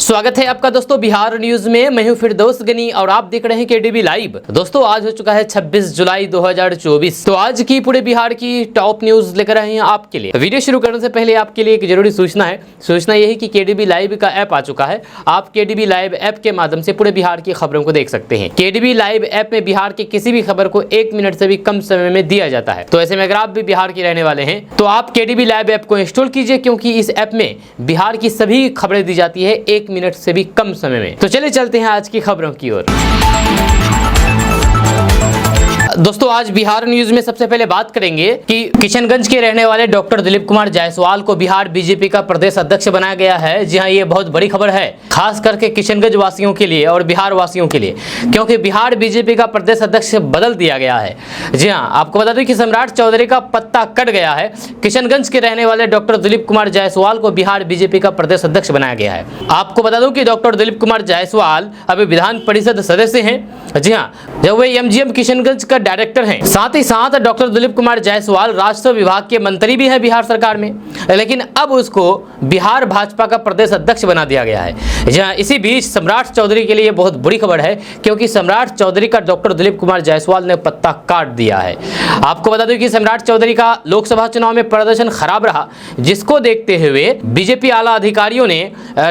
स्वागत है आपका दोस्तों बिहार न्यूज में। मैं हूं फिरदौस गनी और आप देख रहे हैं केडीबी लाइव। दोस्तों आज हो चुका है 26 जुलाई 2024। तो आज की पूरे बिहार की टॉप न्यूज लेकर आए हैं आपके लिए। वीडियो शुरू करने से पहले आपके लिए एक जरूरी सूचना है। सूचना यह है कि केडीबी लाइव का ऐप आ चुका है। आप केडीबी लाइव ऐप के माध्यम से पूरे बिहार की खबरों को देख सकते हैं। केडीबी लाइव ऐप में बिहार के किसी भी खबर को 1 मिनट से भी कम समय में दिया जाता है। तो ऐसे में अगर आप भी बिहार के रहने वाले हैं तो आप केडीबी लाइव ऐप को इंस्टॉल कीजिए, क्योंकि इस ऐप में बिहार की सभी खबरें दी जाती है 1 मिनट से भी कम समय में। तो चलिए चलते हैं आज की खबरों की ओर। दोस्तों आज बिहार न्यूज में सबसे पहले बात करेंगे कि किशनगंज के रहने वाले डॉक्टर दिलीप कुमार जायसवाल को बिहार बीजेपी का प्रदेश अध्यक्ष बनाया गया है। जी हां, ये बहुत बड़ी खबर है, खास करके किशनगंज वासियों के लिए और बिहार वासियों के लिए, क्योंकि बिहार बीजेपी का प्रदेश अध्यक्ष बदल दिया गया है। जी हां, आपको बता दें कि सम्राट चौधरी का पत्ता कट गया है। किशनगंज के रहने वाले डॉक्टर दिलीप कुमार जायसवाल को बिहार बीजेपी का प्रदेश अध्यक्ष बनाया गया है। आपको बता दूं कि डॉक्टर दिलीप कुमार जायसवाल अभी विधान परिषद सदस्य हैं। जी हां, जब वे एमजीएम किशनगंज का डायरेक्टर हैं। साथ ही साथ डॉक्टर दिलीप कुमार जायसवाल राजस्व विभाग के मंत्री भी हैं बिहार सरकार में, लेकिन अब उसको बिहार भाजपा का प्रदेश अध्यक्ष बना दिया गया है। जहां इसी बीच सम्राट चौधरी के लिए बहुत बुरी खबर है, क्योंकि सम्राट चौधरी का डॉक्टर दिलीप कुमार जायसवाल ने पत्ता काट दिया है। आपको बता दूं कि सम्राट चौधरी का लोकसभा चुनाव में प्रदर्शन खराब रहा, जिसको देखते हुए बीजेपी आला अधिकारियों ने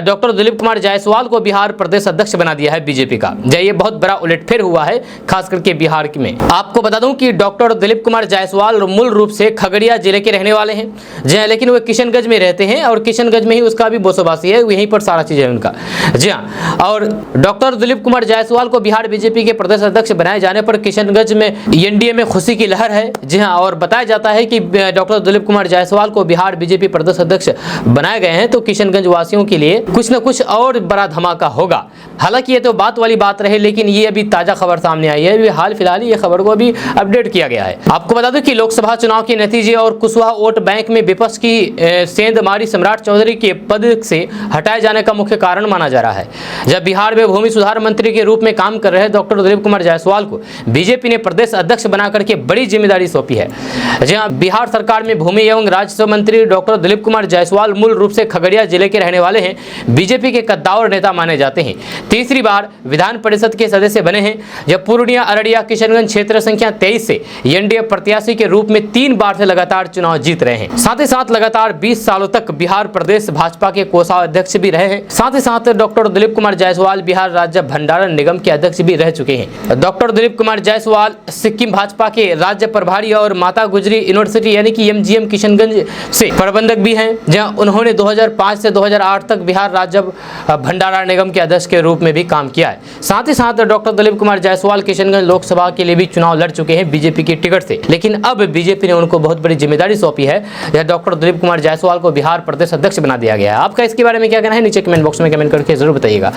डॉक्टर दिलीप कुमार जायसवाल को बिहार प्रदेश अध्यक्ष बना दिया है बीजेपी का। ये बहुत बड़ा उलटफेर हुआ है, खास करके बिहार में। आपको बता दूं कि डॉक्टर दिलीप कुमार जायसवाल मूल रूप से खगड़िया जिले के रहने वाले हैं। जी हां, लेकिन वो किशनगंज में रहते हैं और किशनगंज में ही उसका भी बसोबासी है, यहीं पर सारा चीज है उनका। जी हां, और डॉक्टर दिलीप कुमार जायसवाल को बिहार बीजेपी के प्रदेश अध्यक्ष बनाए जाने पर किशनगंज में एनडीए में खुशी की लहर है। जी हां, और बताया जाता है कि डॉक्टर दिलीप कुमार जायसवाल को बिहार बीजेपी प्रदेश अध्यक्ष बनाए गए हैं तो किशनगंज वासियों के लिए कुछ न कुछ और बड़ा धमाका होगा। हालांकि ये तो बात वाली बात रहे, लेकिन ये अभी ताजा खबर सामने आई है। हाल फिलहाल ये खबर को भी अपडेट किया गया है। आपको बता दूं कि लोकसभा चुनाव के नतीजे और कुशवाहा वोट बैंक में विपक्ष की सेंधमारी सम्राट चौधरी के पद से हटाए जाने का मुख्य कारण माना जा रहा है। जब बिहार में भूमि सुधार मंत्री के रूप में काम कर रहे डॉक्टर दिलीप कुमार जायसवाल को बीजेपी ने प्रदेश अध्यक्ष बनाकर के बड़ी जिम्मेदारी सौंपी है। जहां बिहार सरकार में भूमि एवं राजस्व मंत्री डॉक्टर दिलीप कुमार जायसवाल मूल रूप से खगड़िया जिले के रहने वाले हैं। बीजेपी के कद्दावर नेता माने जाते हैं। तीसरी बार विधान परिषद के सदस्य बने हैं। जब पूर्णिया, अररिया, किशनगंज क्षेत्र संख्या 23 से एनडीए प्रत्याशी के रूप में 3 बार से लगातार चुनाव जीत रहे हैं। साथ ही साथ लगातार 20 सालों तक बिहार प्रदेश भाजपा के कोषाध्यक्ष भी रहे हैं। साथ ही साथ डॉक्टर दिलीप कुमार जायसवाल बिहार राज्य भंडारण निगम के अध्यक्ष भी रह चुके हैं। डॉक्टर दिलीप कुमार जायसवाल सिक्किम भाजपा के राज्य प्रभारी और माता गुजरी यूनिवर्सिटी यानी कि एमजीएम किशनगंज से प्रबंधक भी हैं, जहां उन्होंने 2005 से 2008 तक बिहार राज्य भंडारण निगम के अध्यक्ष के रूप में भी काम किया है। साथ ही साथ डॉक्टर दिलीप कुमार जायसवाल किशनगंज लोकसभा के लिए भी चुनाव लड़ चुके हैं बीजेपी की टिकट से, लेकिन अब बीजेपी ने उनको बहुत बड़ी जिम्मेदारी सौंपी है। यह डॉक्टर दिलीप कुमार जायसवाल को बिहार प्रदेश अध्यक्ष बना दिया गया है। आपका इसके बारे में क्या कहना है, नीचे कमेंट बॉक्स में कमेंट करके जरूर बताइएगा।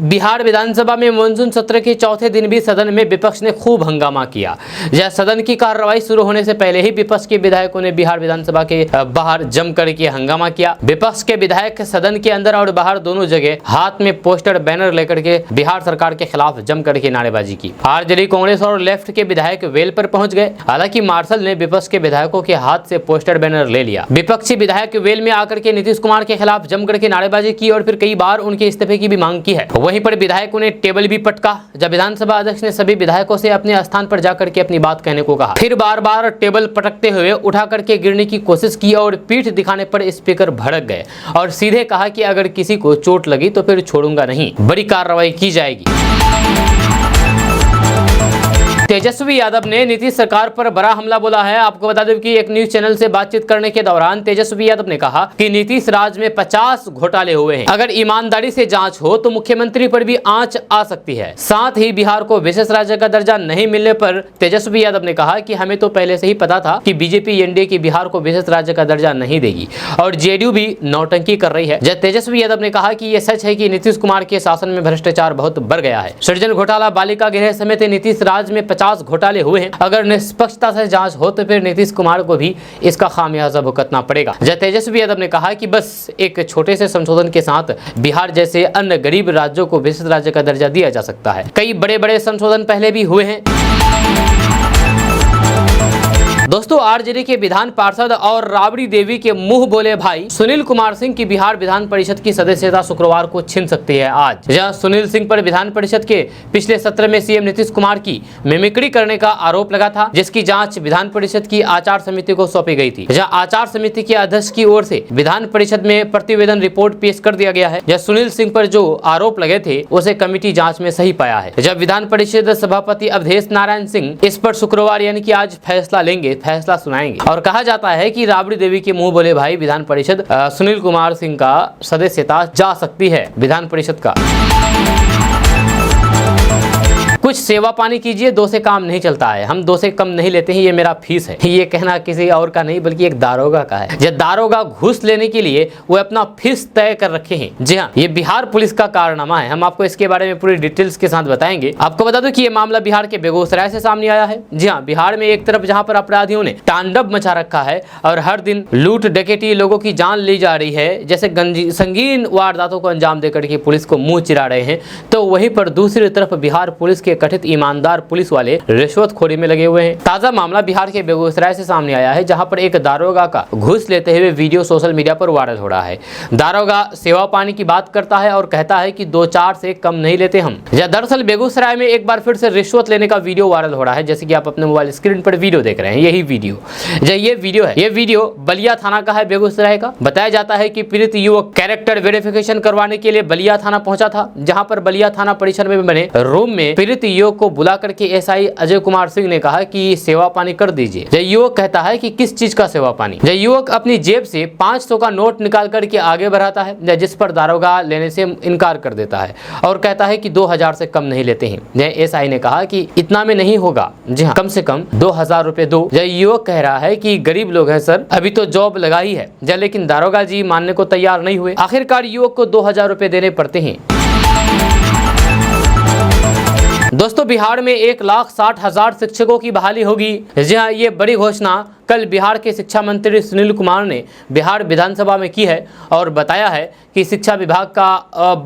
बिहार विधानसभा में मानसून सत्र के चौथे दिन भी सदन में विपक्ष ने खूब हंगामा किया। यह सदन की कार्रवाई शुरू होने से पहले ही विपक्ष के विधायकों ने बिहार विधानसभा के बाहर जमकर के हंगामा किया। विपक्ष के विधायक सदन के अंदर और बाहर दोनों जगह हाथ में पोस्टर बैनर लेकर के बिहार सरकार के खिलाफ जमकर के नारेबाजी की। आरजेडी, कांग्रेस और लेफ्ट के विधायक वेल पर पहुंच गए। हालांकि मार्शल ने विपक्ष के विधायकों के हाथ से पोस्टर बैनर ले लिया। विपक्षी विधायक वेल में आकर के नीतीश कुमार के खिलाफ जमकर के नारेबाजी की और फिर कई बार उनके इस्तीफे की भी मांग की है। वहीं पर विधायकों ने टेबल भी पटका। जब विधानसभा अध्यक्ष ने सभी विधायकों से अपने स्थान पर जाकर के अपनी बात कहने को कहा, फिर बार बार टेबल पटकते हुए उठा करके गिरने की कोशिश की और पीठ दिखाने पर स्पीकर भड़क गए और सीधे कहा कि अगर किसी को चोट लगी तो फिर छोड़ूंगा नहीं, बड़ी कार्रवाई की जाएगी। तेजस्वी यादव ने नीतीश सरकार पर बड़ा हमला बोला है। आपको बता दें कि एक न्यूज चैनल से बातचीत करने के दौरान तेजस्वी यादव ने कहा कि नीतीश राज में 50 घोटाले हुए हैं। अगर ईमानदारी से जांच हो तो मुख्यमंत्री पर भी आंच आ सकती है। साथ ही बिहार को विशेष राज्य का दर्जा नहीं मिलने पर तेजस्वी यादव ने कहा कि हमें तो पहले से ही पता था कि बीजेपी एनडीए की बिहार को विशेष राज्य का दर्जा नहीं देगी और जेडीयू भी नौटंकी कर रही है। जब तेजस्वी यादव ने कहा कि यह सच है कि नीतीश कुमार के शासन में भ्रष्टाचार बहुत बढ़ गया है। सृजन घोटाला, बालिका गृह समेत नीतीश राज में 50 घोटाले हुए हैं। अगर निष्पक्षता से जांच हो तो फिर नीतीश कुमार को भी इसका खामियाजा भुगतना पड़ेगा। जब तेजस्वी यादव ने कहा कि बस एक छोटे से संशोधन के साथ बिहार जैसे अन्य गरीब राज्यों को विशेष राज्य का दर्जा दिया जा सकता है। कई बड़े बड़े संशोधन पहले भी हुए हैं। दोस्तों दोस्तों आरजेडी के विधान पार्षद और राबड़ी देवी के मुंह बोले भाई सुनील कुमार सिंह की बिहार विधान परिषद की सदस्यता शुक्रवार को छिन सकती है। आज जहां सुनील सिंह पर विधान परिषद के पिछले सत्र में सीएम नीतीश कुमार की मिमिक्री करने का आरोप लगा था, जिसकी जांच विधान परिषद की आचार समिति को सौंपी गई थी। जहां आचार समिति के अध्यक्ष की ओर से विधान परिषद में प्रतिवेदन रिपोर्ट पेश कर दिया गया है। जब सुनील सिंह पर जो आरोप लगे थे उसे कमेटी जांच में सही पाया है। जब विधान परिषद सभापति अवधेश नारायण सिंह इस पर शुक्रवार यानी कि आज फैसला लेंगे, फैसला सुनाएंगे। और कहा जाता है कि राबड़ी देवी के मुंह बोले भाई विधान परिषद सुनील कुमार सिंह का सदस्यता जा सकती है विधान परिषद का। कुछ सेवा पानी कीजिए, 2 से काम नहीं चलता है, हम 2 से कम नहीं लेते हैं, ये मेरा फीस है। ये कहना किसी और का नहीं बल्कि एक दारोगा का है। जब दारोगा घूस लेने के लिए वो अपना फीस तय कर रखे हैं। जी हाँ, ये बिहार पुलिस का कारनामा है। हम आपको इसके बारे में पूरी डिटेल्स के साथ बताएंगे। आपको बता दूं कि ये मामला बिहार के बेगूसराय से सामने आया है। जी हाँ, बिहार में एक तरफ जहाँ पर अपराधियों ने तांडव मचा रखा है और हर दिन लूट डकैती, लोगों की जान ली जा रही है, जैसे संगीन वारदातों को अंजाम देकर के पुलिस को मुंह चिरा रहे हैं, तो वहीं पर दूसरी तरफ बिहार पुलिस के कथित ईमानदार पुलिस वाले रिश्वतखोरी में लगे हुए हैं। ताजा मामला बिहार के बेगूसराय से सामने आया है, जहां पर एक दारोगा का घूस लेते हुए वीडियो सोशल मीडिया पर वायरल हो रहा है। दारोगा सेवा पानी की बात करता है और कहता है कि 2-4 से कम नहीं लेते हम। दरअसल बेगूसराय में एक बार फिर से रिश्वत लेने का वीडियो वायरल हो रहा है, जैसे कि आप अपने मोबाइल स्क्रीन पर वीडियो देख रहे हैं। यही वीडियो है। ये वीडियो बलिया थाना का है, बेगूसराय का। बताया जाता है कि पीड़ित युवक कैरेक्टर वेरिफिकेशन करवाने के लिए बलिया थाना पहुंचा था, जहां पर बलिया थाना परिसर में बने रूम में पीड़ित युवक को बुला करके एसआई अजय कुमार सिंह ने कहा कि सेवा पानी कर दीजिए। जब युवक कहता है कि किस चीज का सेवा पानी। जब युवक अपनी जेब से 500 का नोट निकाल करके आगे बढ़ाता है, जिस पर दारोगा लेने से इनकार कर देता है और कहता है कि 2000 से कम नहीं लेते हैं। एसआई ने कहा कि इतना में नहीं होगा, जी हाँ, कम से कम 2000 रुपए दो। जब युवक कह रहा है कि गरीब लोग हैं सर, अभी तो जॉब लगा ही है। लेकिन दारोगा जी मानने को तैयार नहीं हुए। आखिरकार युवक को 2000 रुपए देने पड़ते हैं। दोस्तों बिहार में 1,60,000 शिक्षकों की बहाली होगी। जी हाँ, ये बड़ी घोषणा कल बिहार के शिक्षा मंत्री सुनील कुमार ने बिहार विधानसभा में की है और बताया है कि शिक्षा विभाग का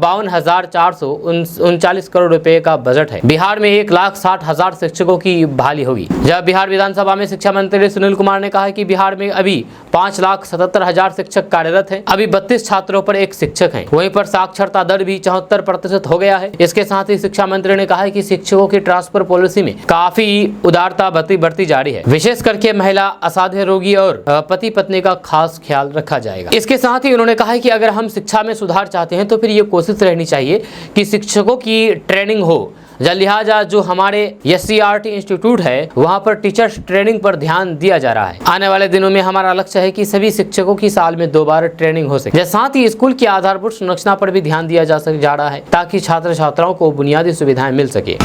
52,439 करोड़ रुपए का बजट है। बिहार में 1,60,000 शिक्षकों की बहाली होगी। जब बिहार विधानसभा में शिक्षा मंत्री सुनील कुमार ने कहा है कि बिहार में अभी 5,77,000 शिक्षक कार्यरत हैं। अभी 32 छात्रों पर 1 शिक्षक है। वहीं पर साक्षरता दर भी 74% हो गया है। इसके साथ ही शिक्षा मंत्री ने कहा है कि शिक्षकों की ट्रांसफर पॉलिसी में काफी उदारता बढ़ती जा रही है। विशेष करके महिला, असाध्य रोगी और पति पत्नी का खास ख्याल रखा जाएगा। इसके साथ ही उन्होंने कहा है कि अगर हम शिक्षा में सुधार चाहते हैं तो फिर ये कोशिश रहनी चाहिए कि शिक्षकों की ट्रेनिंग हो। लिहाजा जो हमारे SCRT इंस्टीट्यूट है वहां पर टीचर्स ट्रेनिंग पर ध्यान दिया जा रहा है। आने वाले दिनों में हमारा लक्ष्य है कि सभी शिक्षकों की साल में 2 बार ट्रेनिंग हो सके। साथ ही स्कूल की आधारभूत संरचना पर भी ध्यान दिया जा रहा है, ताकि छात्र छात्राओं को बुनियादी सुविधाएं मिल सके।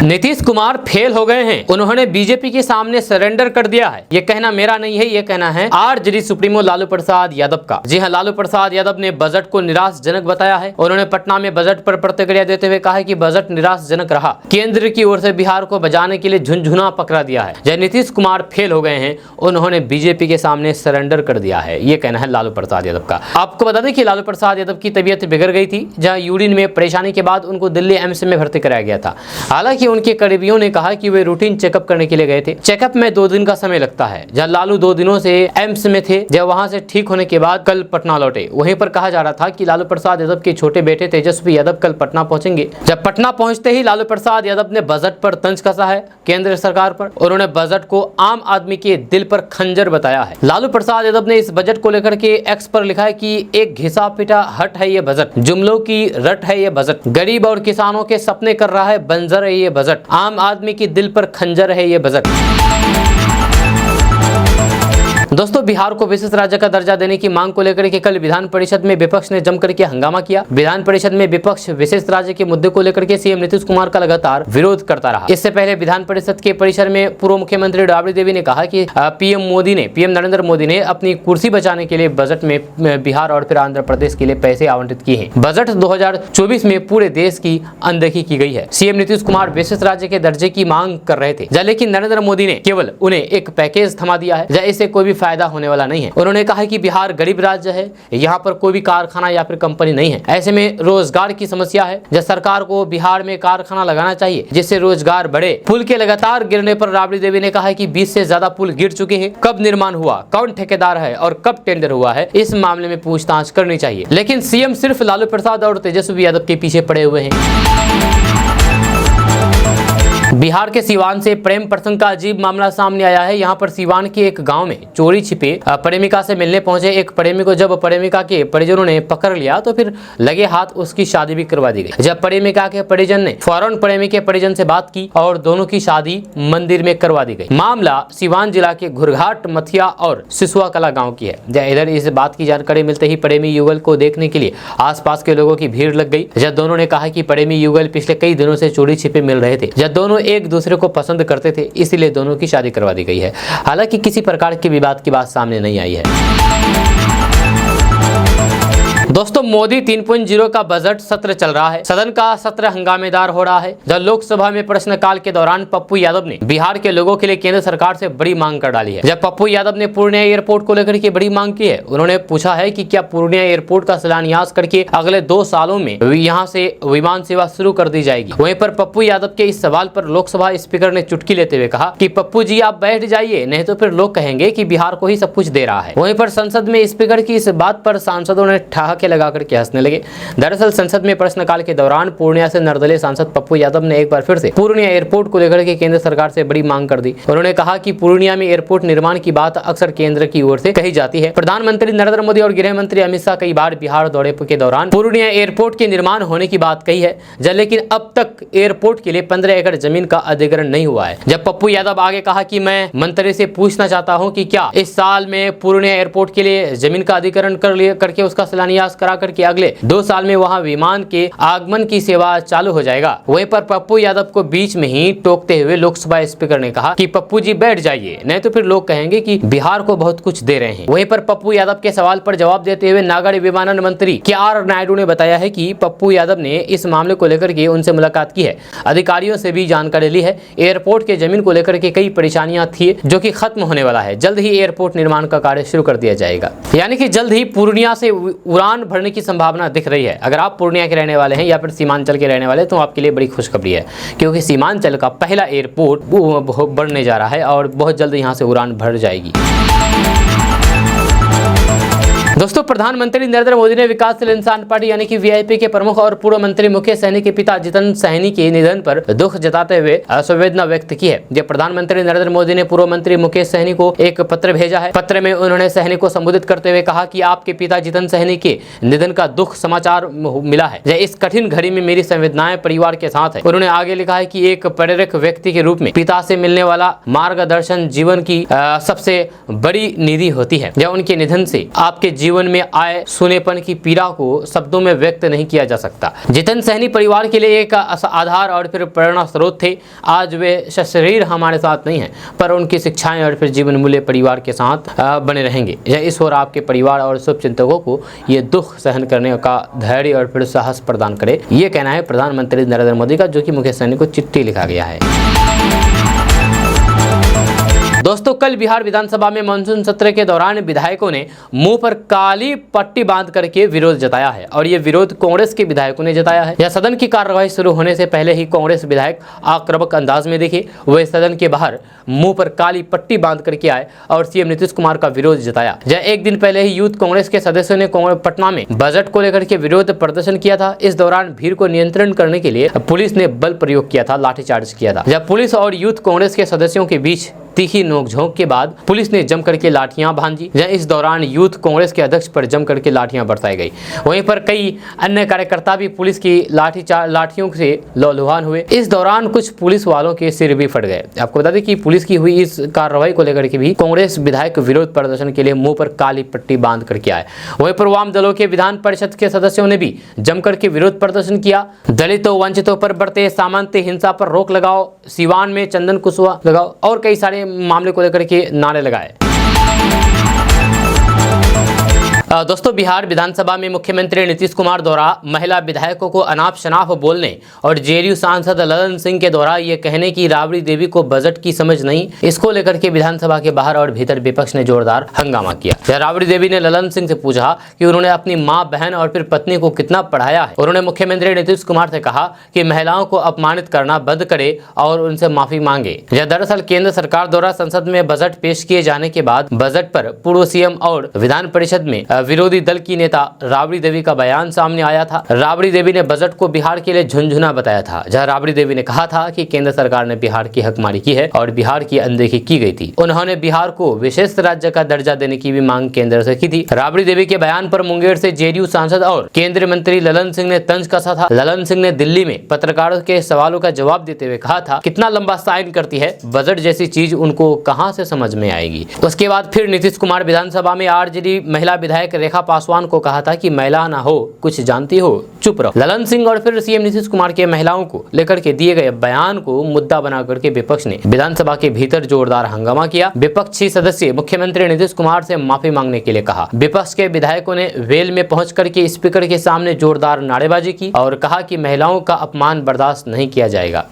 नीतीश कुमार फेल हो गए हैं। उन्होंने बीजेपी के सामने सरेंडर कर दिया है। ये कहना मेरा नहीं है, ये कहना है आरजेडी सुप्रीमो लालू प्रसाद यादव का। जी हाँ, लालू प्रसाद यादव ने बजट को निराशाजनक बताया है। उन्होंने पटना में बजट पर प्रतिक्रिया देते हुए कहा है कि बजट निराशाजनक रहा। केंद्र की ओर से बिहार को बचाने के लिए झुनझुना पकड़ा दिया है। जब नीतीश कुमार फेल हो गए हैं, उन्होंने बीजेपी के सामने सरेंडर कर दिया है। ये कहना है लालू प्रसाद यादव का। आपको बता दें कि लालू प्रसाद यादव की तबीयत बिगड़ गई थी, जहाँ यूरिन में परेशानी के बाद उनको दिल्ली एम्स में भर्ती कराया गया था। हालांकि उनके करीबियों ने कहा कि वे रूटीन चेकअप करने के लिए गए थे। चेकअप में 2 दिन का समय लगता है। जब लालू 2 दिनों से एम्स में थे, जब वहां से ठीक होने के बाद कल पटना लौटे। वहीं पर कहा जा रहा था कि लालू प्रसाद यादव के छोटे बेटे तेजस्वी यादव कल पटना पहुंचेंगे। जब पटना पहुंचते ही लालू प्रसाद यादव ने बजट पर तंज कसा है केंद्र सरकार पर। उन्होंने बजट को आम आदमी के दिल पर खंजर बताया है। लालू प्रसाद यादव ने इस बजट को लेकर के एक्स पर लिखा है कि एक घिसा पिटा हट है ये बजट, जुमलों की रट है ये बजट, गरीब और किसानों के सपने कर रहा है बंजर है ये बजट, आम आदमी की दिल पर खंजर है ये बजट। दोस्तों बिहार को विशेष राज्य का दर्जा देने की मांग को लेकर के कल विधान परिषद में विपक्ष ने जमकर के हंगामा किया। विधान परिषद में विपक्ष विशेष राज्य के मुद्दे को लेकर के सीएम नीतीश कुमार का लगातार विरोध करता रहा। इससे पहले विधान परिषद के परिसर में पूर्व मुख्यमंत्री राबड़ी देवी ने कहा कि पीएम नरेंद्र मोदी ने अपनी कुर्सी बचाने के लिए बजट में बिहार और फिर आंध्र प्रदेश के लिए पैसे आवंटित किए हैं। बजट 2024 में पूरे देश की अनदेखी की गई है। सीएम नीतीश कुमार विशेष राज्य के दर्जे की मांग कर रहे थे, लेकिन नरेंद्र मोदी ने केवल उन्हें एक पैकेज थमा दिया है। इसे कोई भी फायदा होने वाला नहीं है। उन्होंने कहा कि बिहार गरीब राज्य है, यहाँ पर कोई भी कारखाना या फिर कंपनी नहीं है, ऐसे में रोजगार की समस्या है। जब सरकार को बिहार में कारखाना लगाना चाहिए जिससे रोजगार बढ़े। पुल के लगातार गिरने पर राबड़ी देवी ने कहा कि 20 से ज्यादा पुल गिर चुके हैं, कब निर्माण हुआ, कौन ठेकेदार है और कब टेंडर हुआ है, इस मामले में पूछताछ करनी चाहिए। लेकिन सीएम सिर्फ लालू प्रसाद और तेजस्वी यादव के पीछे पड़े हुए हैं। बिहार के सीवान से प्रेम प्रसंग का अजीब मामला सामने आया है। यहाँ पर सीवान के एक गांव में चोरी छिपे प्रेमिका से मिलने पहुंचे एक प्रेमी को जब प्रेमिका के परिजनों ने पकड़ लिया तो फिर लगे हाथ उसकी शादी भी करवा दी गई। जब प्रेमिका के परिजन ने फौरन प्रेमी के परिजन से बात की और दोनों की शादी मंदिर में करवा दी गई। मामला सीवान जिला के घुरघाट, मथिया और सिसुआ कला गाँव की है। इधर इस बात की जानकारी मिलते ही प्रेमी युगल को देखने के लिए आसपास के लोगों की भीड़ लग गई। जब दोनों ने कहा कि प्रेमी युगल पिछले कई दिनों से चोरी छिपे मिल रहे थे, जब दोनों एक दूसरे को पसंद करते थे, इसीलिए दोनों की शादी करवा दी गई है। हालांकि किसी प्रकार के विवाद की बात सामने नहीं आई है। दोस्तों, मोदी 3.0 का बजट सत्र चल रहा है। सदन का सत्र हंगामेदार हो रहा है। जब लोकसभा में प्रश्नकाल के दौरान पप्पू यादव ने बिहार के लोगों के लिए केंद्र सरकार से बड़ी मांग कर डाली है। जब पप्पू यादव ने पूर्णिया एयरपोर्ट को लेकर के बड़ी मांग की है, उन्होंने पूछा है कि क्या पूर्णिया एयरपोर्ट का शिलान्यास करके अगले 2 सालों में यहाँ से विमान सेवा शुरू कर दी जाएगी। वहीं पर पप्पू यादव के इस सवाल पर लोकसभा स्पीकर ने चुटकी लेते हुए कहा कि पप्पू जी आप बैठ जाइए, नहीं तो फिर लोग कहेंगे कि बिहार को ही सब कुछ दे रहा है। वहीं पर संसद में स्पीकर की इस बात पर सांसदों ने ठहाके लगाकर के हंसने लगे। दरअसल संसद में प्रश्नकाल के दौरान पूर्णिया से निर्दलीय सांसद पप्पू यादव ने एक बार फिर से पूर्णिया एयरपोर्ट को लेकर के केंद्र सरकार से बड़ी मांग कर दी। उन्होंने कहा कि पूर्णिया में एयरपोर्ट निर्माण की बात अक्सर केंद्र की ओर से कही जाती है। प्रधानमंत्री नरेंद्र मोदी और गृह मंत्री अमित शाह कई बार बिहार दौरे के दौरान पूर्णिया एयरपोर्ट के निर्माण होने की बात कही है, लेकिन अब तक एयरपोर्ट के लिए 15 एकड़ जमीन का अधिग्रहण नहीं हुआ है। जब पप्पू यादव आगे कहा कि मैं मंत्री से पूछना चाहता हूं कि क्या इस साल में पूर्णिया एयरपोर्ट के लिए जमीन का अधिग्रहण करके उसका शिलान्यास करा करके अगले 2 साल में वहां विमान के आगमन की सेवा चालू हो जाएगा। वहीं पर पप्पू यादव को बीच में ही टोकते हुए लोकसभा स्पीकर ने कहा कि पप्पू जी बैठ जाइए, नहीं तो फिर लोग कहेंगे कि बिहार को बहुत कुछ दे रहे हैं। वहीं पर पप्पू यादव के सवाल पर जवाब देते हुए नागर विमानन मंत्री के.आर. नायडू ने बताया है कि पप्पू यादव ने इस मामले को लेकर के उनसे मुलाकात की है, अधिकारियों से भी जानकारी ली है। एयरपोर्ट के जमीन को लेकर के कई परेशानियां थी जो कि खत्म होने वाला है। जल्द ही एयरपोर्ट निर्माण का कार्य शुरू कर दिया जाएगा, यानी कि जल्द ही पूर्णिया से उड़ान भरने की संभावना दिख रही है। अगर आप पूर्णिया के रहने वाले हैं या फिर सीमांचल के रहने वाले हैं तो आपके लिए बड़ी खुशखबरी है, क्योंकि सीमांचल का पहला एयरपोर्ट बनने जा रहा है और बहुत जल्द यहां से उड़ान भर जाएगी। दोस्तों, प्रधानमंत्री नरेंद्र मोदी ने विकासशील इंसान पार्टी यानी कि वीआईपी के प्रमुख और पूर्व मंत्री मुकेश सहनी के पिता जितेंद्र सहनी के निधन पर दुख जताते हुए संवेदना व्यक्त की है। जब प्रधानमंत्री नरेंद्र मोदी ने पूर्व मंत्री मुकेश सहनी को एक पत्र भेजा है। पत्र में उन्होंने सहनी को संबोधित करते हुए कहा कि आपके पिता जितेंद्र सहनी के निधन का दुख समाचार मिला है। इस कठिन घड़ी में मेरी संवेदनाएं परिवार के साथ है। उन्होंने आगे लिखा है कि एक प्रेरक व्यक्ति के रूप में पिता से मिलने वाला मार्गदर्शन जीवन की सबसे बड़ी निधि होती है। उनके निधन से आपके जीवन में आए सुनेपन की पीड़ा को शब्दों में व्यक्त नहीं किया जा सकता। जितेंद्र सहनी परिवार के लिए एक आधार और फिर प्रेरणा स्रोत थे। आज वे सशरीर हमारे साथ नहीं हैं, पर उनकी शिक्षाएं और फिर जीवन मूल्य परिवार के साथ बने रहेंगे। यह ईश्वर आपके परिवार और शुभचिंतकों को ये दुख सहन करने का धैर्य और फिर साहस प्रदान करे। ये कहना है प्रधानमंत्री नरेंद्र मोदी का, जो कि मुकेश सहनी को चिट्ठी लिखा गया है। दोस्तों, कल बिहार विधानसभा में मानसून सत्र के दौरान विधायकों ने मुंह पर काली पट्टी बांध करके विरोध जताया है और ये विरोध कांग्रेस के विधायकों ने जताया है। यह सदन की कार्यवाही शुरू होने से पहले ही कांग्रेस विधायक आक्रामक अंदाज में दिखे। वे सदन के बाहर मुंह पर काली पट्टी बांध करके आए और सीएम नीतीश कुमार का विरोध जताया। एक दिन पहले ही यूथ कांग्रेस के सदस्यों ने पटना में बजट को लेकर के विरोध प्रदर्शन किया था। इस दौरान भीड़ को नियंत्रण करने के लिए पुलिस ने बल प्रयोग किया था, लाठीचार्ज किया था। जब पुलिस और यूथ कांग्रेस के सदस्यों के बीच तीखी नोकझोंक के बाद पुलिस ने जम करके लाठियां भांजी। इस दौरान यूथ कांग्रेस के अध्यक्ष पर जम करके लाठियां बरसाई गई। वहीं पर कई अन्य कार्यकर्ता भी पुलिस की लाठियों से लौलुहान हुए। इस दौरान कुछ पुलिस वालों के सिर भी फट गए। आपको बता दें कि पुलिस की हुई इस कार्रवाई को लेकर के भी कांग्रेस विधायक विरोध प्रदर्शन के लिए मुंह पर काली पट्टी बांध करके आए। वहीं पर वाम दलों के विधान परिषद के सदस्यों ने भी जम करके विरोध प्रदर्शन किया। दलितों वंचितों पर बढ़ते सामंती हिंसा पर रोक लगाओ, सीवान में चंदन कुशवाहा लगाओ और कई सारे मामले को लेकर के नारे लगाए। दोस्तों, बिहार विधानसभा में मुख्यमंत्री नीतीश कुमार द्वारा महिला विधायकों को अनाप शनाप बोलने और जेडीयू सांसद ललन सिंह के द्वारा ये कहने की राबड़ी देवी को बजट की समझ नहीं, इसको लेकर के विधानसभा के बाहर और भीतर विपक्ष ने जोरदार हंगामा किया। राबड़ी देवी ने ललन सिंह से पूछा कि उन्होंने अपनी मां, बहन और फिर पत्नी को कितना पढ़ाया है। उन्होंने मुख्यमंत्री नीतीश कुमार से कहा कि महिलाओं को अपमानित करना बंद करे और उनसे माफी मांगे। दरअसल केंद्र सरकार द्वारा संसद में बजट पेश किए जाने के बाद बजट पर पूर्व सीएम और विधान परिषद में विरोधी दल की नेता राबड़ी देवी का बयान सामने आया था। राबड़ी देवी ने बजट को बिहार के लिए झुनझुना बताया था, जहां राबड़ी देवी ने कहा था कि केंद्र सरकार ने बिहार की हकमारी की है और बिहार की अनदेखी की गई थी। उन्होंने बिहार को विशेष राज्य का दर्जा देने की भी मांग केंद्र से की थी। राबड़ी देवी के बयान पर मुंगेर से जेडीयू सांसद और केंद्रीय मंत्री ललन सिंह ने तंज कसा था। ललन सिंह ने दिल्ली में पत्रकारों के सवालों का जवाब देते हुए कहा था, कितना लंबा साइन करती है, बजट जैसी चीज उनको कहां से समझ में आएगी। उसके बाद फिर नीतीश कुमार विधानसभा में आरजेडी महिला विधायक रेखा पासवान को कहा था कि महिला ना हो, कुछ जानती हो, चुप रहो। ललन सिंह और फिर सीएम नीतीश कुमार के महिलाओं को लेकर के दिए गए बयान को मुद्दा बना करके विपक्ष ने विधानसभा के भीतर जोरदार हंगामा किया। विपक्षी सदस्य मुख्यमंत्री नीतीश कुमार से माफी मांगने के लिए कहा। विपक्ष के विधायकों ने वेल में पहुंच करके स्पीकर के सामने जोरदार नारेबाजी की और कहा कि महिलाओं का अपमान बर्दाश्त नहीं किया जाएगा।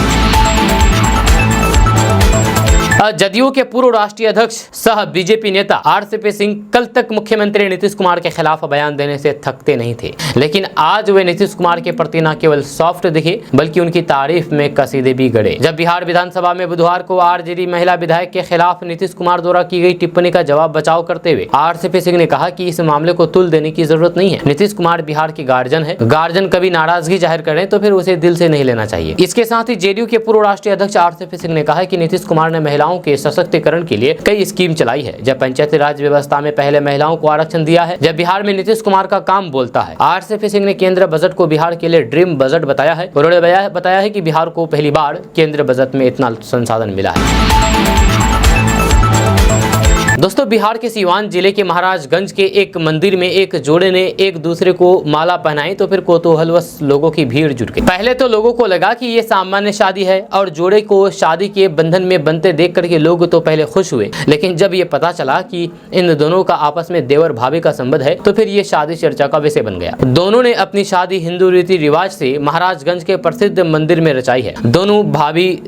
जदयू के पूर्व राष्ट्रीय अध्यक्ष सह बीजेपी नेता आरसीपी सिंह कल तक मुख्यमंत्री नीतीश कुमार के खिलाफ बयान देने से थकते नहीं थे, लेकिन आज वे नीतीश कुमार के प्रति न केवल सॉफ्ट दिखे बल्कि उनकी तारीफ में कसीदे भी गढ़े। जब बिहार विधानसभा में बुधवार को आरजेडी महिला विधायक के खिलाफ नीतीश कुमार द्वारा की गई टिप्पणी का जवाब बचाव करते हुए आरसीपी सिंह ने कहा कि इस मामले को तुल देने की जरूरत नहीं है। नीतीश कुमार बिहार के गार्जियन है, गार्जियन कभी नाराजगी जाहिर करें तो फिर उसे दिल से नहीं लेना चाहिए। इसके साथ ही जेडीयू के पूर्व राष्ट्रीय अध्यक्ष आरसीपी सिंह ने कहा कि नीतीश कुमार ने महिलाओं के सशक्तिकरण के लिए कई स्कीम चलाई है। जब पंचायती राज व्यवस्था में पहले महिलाओं को आरक्षण दिया है, जब बिहार में नीतीश कुमार का काम बोलता है। आरसीपी सिंह ने केंद्र बजट को बिहार के लिए ड्रीम बजट बताया है। उन्होंने बताया है कि बिहार को पहली बार केंद्र बजट में इतना संसाधन मिला है। दोस्तों, बिहार के सीवान जिले के महाराजगंज के एक मंदिर में एक जोड़े ने एक दूसरे को माला पहनाई तो फिर कौतूहलवश लोगों की भीड़ जुट गई। पहले तो लोगों को लगा कि ये सामान्य शादी है और जोड़े को शादी के बंधन में बनते देख करके लोग तो पहले खुश हुए, लेकिन जब ये पता चला कि इन दोनों का आपस में देवर भाभी का संबंध है तो फिर ये शादी चर्चा का विषय बन गया। दोनों ने अपनी शादी हिंदू रीति रिवाज से महाराजगंज के प्रसिद्ध मंदिर में रचाई है। दोनों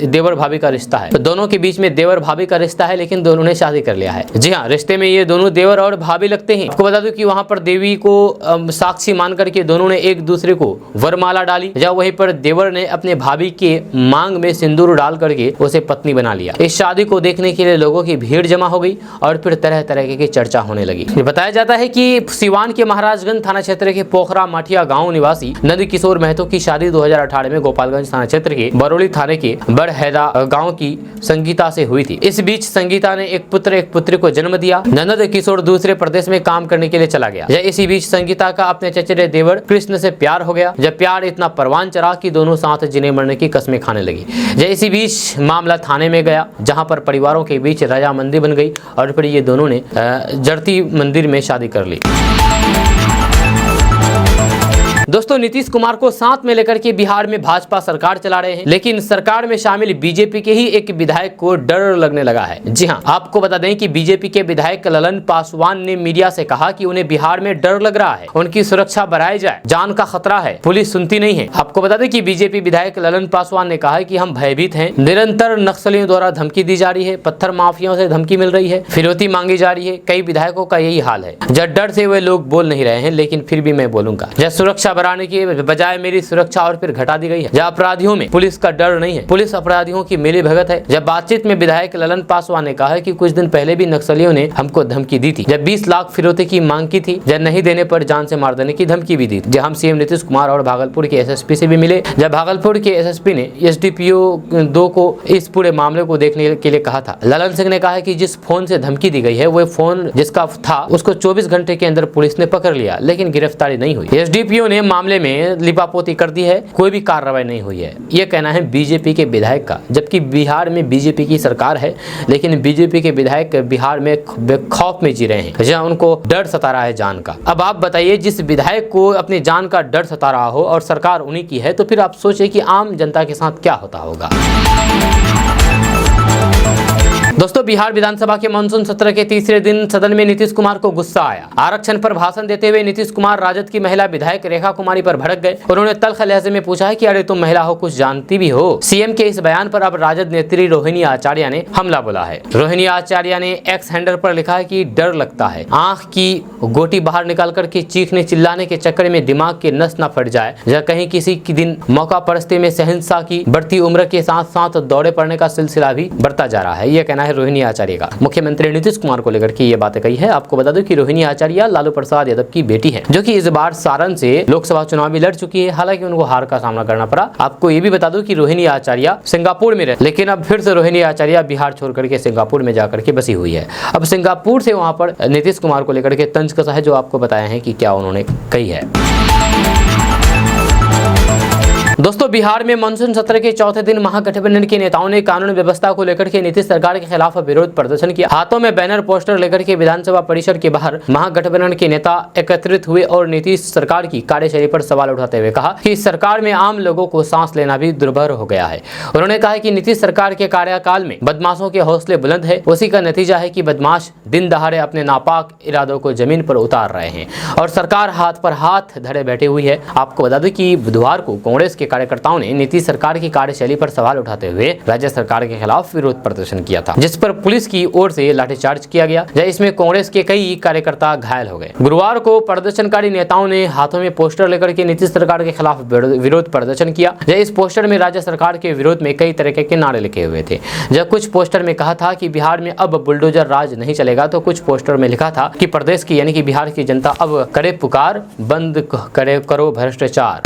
देवर भाभी का रिश्ता है, तो दोनों के बीच में देवर भाभी का रिश्ता है, लेकिन दोनों ने शादी कर लिया है। जी हाँ, रिश्ते में ये दोनों देवर और भाभी लगते हैं। आपको बता दूं कि वहां पर देवी को साक्षी मान करके दोनों ने एक दूसरे को वरमाला डाली, जब वहीं पर देवर ने अपने भाभी के मांग में सिंदूर डाल करके उसे पत्नी बना लिया। इस शादी को देखने के लिए लोगों की भीड़ जमा हो गई और फिर तरह तरह की चर्चा होने लगी। बताया जाता है कि सिवान के महाराजगंज थाना क्षेत्र के पोखरा माठिया गाँव निवासी नंद किशोर महतो की शादी 2018 में गोपालगंज थाना क्षेत्र के बरौली थाने के बड़हैदा गाँव की संगीता से हुई थी। इस बीच संगीता ने एक पुत्र एक पुत्री को जन्म दिया। नंद किशोर दूसरे प्रदेश में काम करने के लिए चला गया। इसी बीच संगीता का अपने चचेरे देवर कृष्ण से प्यार हो गया। जब प्यार इतना परवान चढ़ा कि दोनों साथ जीने मरने की कस्में खाने लगी। इसी बीच मामला थाने में गया, जहां पर परिवारों के बीच रजामंदी बन गई और फिर ये दोनों ने जड़ती मंदिर में शादी कर ली। दोस्तों, नीतीश कुमार को साथ में लेकर के बिहार में भाजपा सरकार चला रहे हैं, लेकिन सरकार में शामिल बीजेपी के ही एक विधायक को डर लगने लगा है। जी हां, आपको बता दें कि बीजेपी के विधायक ललन पासवान ने मीडिया से कहा कि उन्हें बिहार में डर लग रहा है, उनकी सुरक्षा बढ़ाई जाए, जान का खतरा है, पुलिस सुनती नहीं है। आपको बता दें कि बीजेपी विधायक ललन पासवान ने कहा है कि हम भयभीत हैं, निरंतर नक्सलियों द्वारा धमकी दी जा रही है, पत्थर माफियाओं से धमकी मिल रही है, फिरौती मांगी जा रही है। कई विधायकों का यही हाल है। जब डर से वे लोग बोल नहीं रहे हैं, लेकिन फिर भी मैं बोलूंगा। जब सुरक्षा बढ़ाने के बजाय मेरी सुरक्षा और फिर घटा दी गई है। जब अपराधियों में पुलिस का डर नहीं है, पुलिस अपराधियों की मिली भगत है। जब बातचीत में विधायक ललन पासवान ने कहा कि कुछ दिन पहले भी नक्सलियों ने हमको धमकी दी थी, जब 20 लाख फिरौती की मांग की थी, जब नहीं देने पर जान से मार देने की धमकी भी दी। जब हम सीएम नीतीश कुमार और भागलपुर के एसएसपी से भी मिले, जब भागलपुर के एसएसपी ने एसडीपीओ 2 को इस पूरे मामले को देखने के लिए कहा था। ललन सिंह ने कहा कि जिस फोन से धमकी दी गई है वो फोन जिसका था उसको 24 घंटे के अंदर पुलिस ने पकड़ लिया, लेकिन गिरफ्तारी नहीं हुई। एसडीपीओ ने मामले में लिपापोती कर दी है, कोई भी कार्रवाई नहीं हुई है। यह कहना है बीजेपी के विधायक का, जबकि बिहार में बीजेपी की सरकार है, लेकिन बीजेपी के विधायक बिहार में खौफ में जी रहे हैं, जहां उनको डर सता रहा है जान का। अब आप बताइए, जिस विधायक को अपनी जान का डर सता रहा हो और सरकार उन्हीं की है, तो फिर आप सोचिए कि आम जनता के साथ क्या होता होगा। दोस्तों, बिहार विधानसभा के मानसून सत्र के तीसरे दिन सदन में नीतीश कुमार को गुस्सा आया। आरक्षण पर भाषण देते हुए नीतीश कुमार राजद की महिला विधायक रेखा कुमारी पर भड़क गए। उन्होंने तल्ख लहजे में पूछा है कि अरे तुम महिला हो, कुछ जानती भी हो। सीएम के इस बयान पर अब राजद नेत्री रोहिणी आचार्य ने हमला बोला है। रोहिणी आचार्य ने एक्स हैंडल पर लिखा है कि डर लगता है आंख की गोटी बाहर निकाल कर के चीखने चिल्लाने के चक्कर में दिमाग के नस न फट जाए, या कहीं किसी की दिन मौका परस्ती में शहंशाह की बढ़ती उम्र के साथ साथ दौड़े पड़ने का सिलसिला भी बढ़ता जा रहा है। यह कहना है रोहिणी आचार्य का। मुख्यमंत्री नीतीश कुमार को लेकर के ये बातें कही है। आपको बता दूं कि रोहिणी आचार्य लालू प्रसाद यादव की बेटी है, जो कि इस बार सारण से लोकसभा चुनाव भी लड़ चुकी है। हालांकि उनको हार का सामना करना पड़ा। आपको ये भी बता दूं कि रोहिणी आचार्य सिंगापुर में रहे, लेकिन अब फिर से रोहिणी आचार्य बिहार छोड़ करके सिंगापुर में जाकर के बसी हुई है। अब सिंगापुर से वहां पर नीतीश कुमार को लेकर के तंज कसा है, जो आपको बताया है कि क्या उन्होंने कही है। दोस्तों, बिहार में मानसून सत्र के चौथे दिन महागठबंधन के नेताओं ने कानून व्यवस्था को लेकर के नीतीश सरकार के खिलाफ विरोध प्रदर्शन किया। हाथों में बैनर पोस्टर लेकर के विधानसभा परिसर के बाहर महागठबंधन के नेता एकत्रित हुए और नीतीश सरकार की कार्यशैली पर सवाल उठाते हुए कहा कि सरकार में आम लोगों को सांस लेना भी दुर्भर हो गया है। उन्होंने कहा कि नीतीश सरकार के कार्यकाल में बदमाशों के हौसले बुलंद है। उसी का नतीजा है कि बदमाश दिन दहाड़े अपने नापाक इरादों को जमीन पर उतार रहे हैं और सरकार हाथ पर हाथ धरे बैठी हुई है। आपको बता दें कि बुधवार को कांग्रेस के कार्यकर्ताओं ने नीतीश सरकार की कार्यशैली पर सवाल उठाते हुए राज्य सरकार के खिलाफ विरोध प्रदर्शन किया था, जिस पर पुलिस की ओर से लाठीचार्ज किया गया, इसमें कांग्रेस के कई कार्यकर्ता घायल हो गए। गुरुवार को प्रदर्शनकारी नेताओं ने हाथों में पोस्टर लेकर के नीतीश सरकार के खिलाफ विरोध प्रदर्शन किया। इस पोस्टर में राज्य सरकार के विरोध में कई तरह के नारे लिखे हुए थे। जब कुछ पोस्टर में कहा था कि बिहार में अब बुलडोजर राज नहीं चलेगा, तो कुछ पोस्टर में लिखा था कि प्रदेश की यानी कि बिहार की जनता अब करे पुकार, बंद करो भ्रष्टाचार।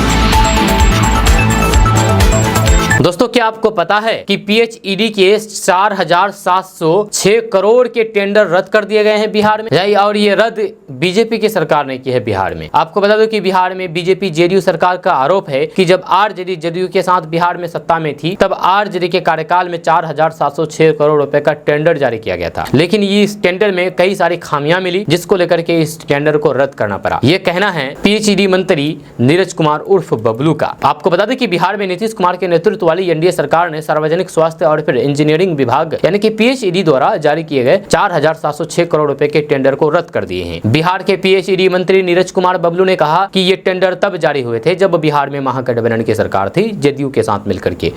दोस्तों, क्या आपको पता है कि पीएचईडी के 4706 करोड़ के टेंडर रद्द कर दिए गए हैं बिहार में, और ये रद्द बीजेपी की सरकार ने की है बिहार में। आपको बता दो कि बिहार में बीजेपी जेडीयू सरकार का आरोप है कि जब आरजेडी जेडीयू के साथ बिहार में सत्ता में थी, तब आरजेडी के कार्यकाल में 4706 करोड़ रुपए का टेंडर जारी किया गया था। लेकिन ये इस टेंडर में कई सारी खामियां मिली, जिसको लेकर के इस टेंडर को रद्द करना पड़ा। ये कहना है पीएचईडी मंत्री नीरज कुमार उर्फ बबलू का। आपको बता दें कि बिहार में नीतीश कुमार के नेतृत्व वाली एनडीए सरकार ने सार्वजनिक स्वास्थ्य और फिर इंजीनियरिंग विभाग यानी कि पीएचईडी द्वारा जारी किए गए 4706 करोड़ रुपए के टेंडर को रद्द कर दिए हैं। बिहार के पीएचईडी मंत्री नीरज कुमार बबलू ने कहा कि ये टेंडर तब जारी हुए थे जब बिहार में महागठबंधन की सरकार थी, जेडीयू के साथ मिलकर के।